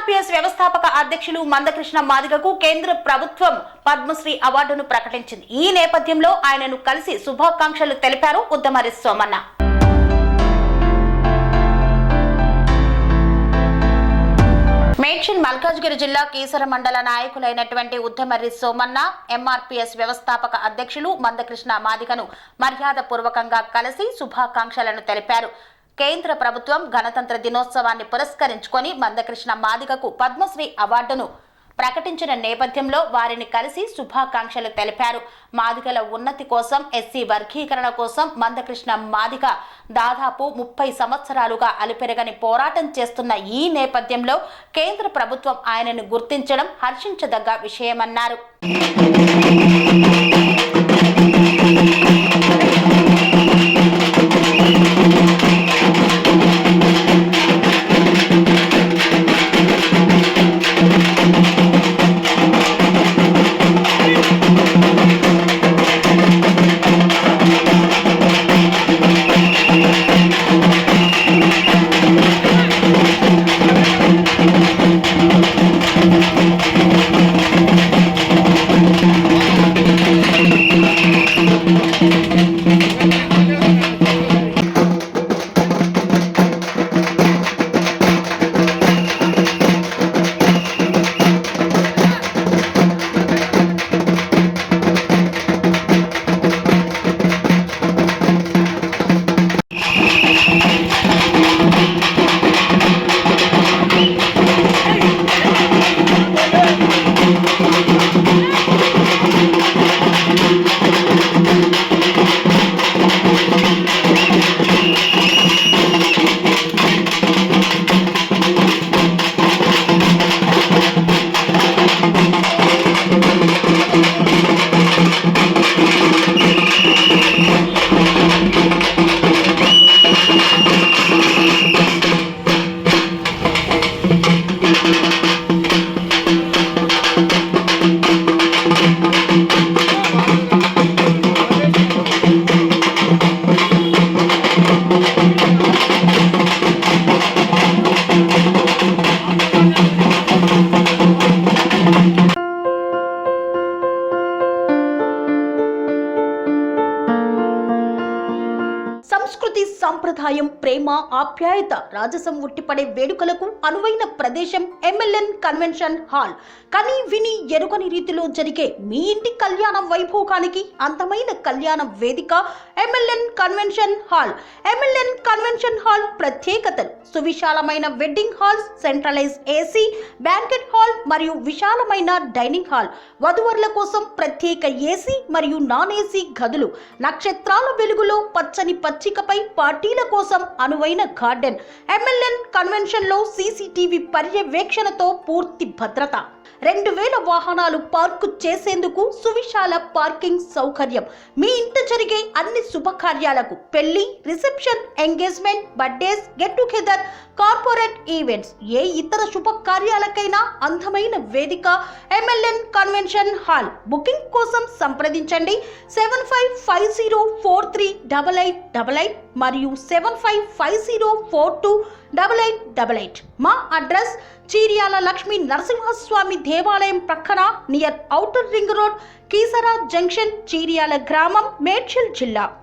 MRPS వ్యవస్థాపక అధ్యక్షులు మందకృష్ణ మాదిగకు కేంద్ర ప్రభుత్వం పద్మశ్రీ అవార్డును ప్రకటించింది. ఈ నేపథ్యంలో ఆయనను కలిసి శుభాకాంక్షలు తెలిపారు ఉద్దమర్రి సోమన్న. మేడ్చల్ మల్కాజ్గిరి జిల్లా కీసర మండల నాయకులైనటువంటి ఉద్దమర్రి సోమన్న ఎంఆర్పీఎస్ వ్యవస్థాపక అధ్యక్షులు మందకృష్ణ మాదిగను మర్యాదపూర్వకంగా కలిసి శుభాకాంక్షలను తెలిపారు. కేంద్ర ప్రభుత్వం గణతంత్ర దినోత్సవాన్ని పురస్కరించుకొని మందకృష్ణ మాదిగకు పద్మశ్రీ అవార్డును ప్రకటించిన నేపథ్యంలో వారిని కలిసి శుభాకాంక్షలు తెలిపారు. మాదిగల ఉన్నతి కోసం, ఎస్సీ వర్గీకరణ కోసం మందకృష్ణ మాదిగ దాదాపు 30 సంవత్సరాలుగా అలుపెరగని పోరాటం చేస్తున్న ఈ నేపథ్యంలో కేంద్ర ప్రభుత్వం ఆయనను గుర్తించడం హర్షించదగ్గ విషయమన్నారు. సంస్కృతి, సంప్రదాయం, ప్రేమ, ఆప్యాయత, రాజసం ఉట్టిపడే వేడుకలకు అనువైన ప్రదేశం ఎంఎల్ఎన్ కన్వెన్షన్ హాల్. కని విని ఎరుగని రీతిలో జరిగే మీ ఇంటి కళ్యాణ వైభోగానికి అందమైన కళ్యాణ వేదిక MLN convention hall. MLN convention hall ప్రత్యేకతలు: సువిశాలమైన wedding halls, centralise AC banquet hall మరియు విశాలమైన డైనింగ్ హాల్, వధువరుల కోసం ప్రత్యేక ఏసీ మరియు నాన్ ఏసీ గదులు, నక్షత్రాల వెలుగులో పచ్చని పచ్చికపై పార్టీల కోసం అనువైన గార్డెన్. ఎంఎల్ఎన్ కన్వెన్షన్ లో సీసీటీవీ పర్యవేక్షణతో పూర్తి భద్రత, 2000 వాహనాలు పార్కు చేసేందుకు సువిశాల పార్కింగ్ సౌకర్యం. మీ ఇంట జరిగే అన్ని శుభకార్యాలకు, పెళ్లి, reception, engagement, birthdays, get together, corporate events, ఏ ఇతర శుభకార్యాలకైనా అందమైన వేదిక ఎంఎల్ఎన్ కన్వెన్షన్ హాల్. బుకింగ్ కోసం సంప్రదించండి 7550438888 మరియు 7550428888. మా అడ్రస్ చీర్యాల లక్ష్మీ నరసింహస్వామి దేవాలయం ప్రక్కన, near outer ring road, Keesara junction, Cheeryal గ్రామం, మేడ్చల్ జిల్లా.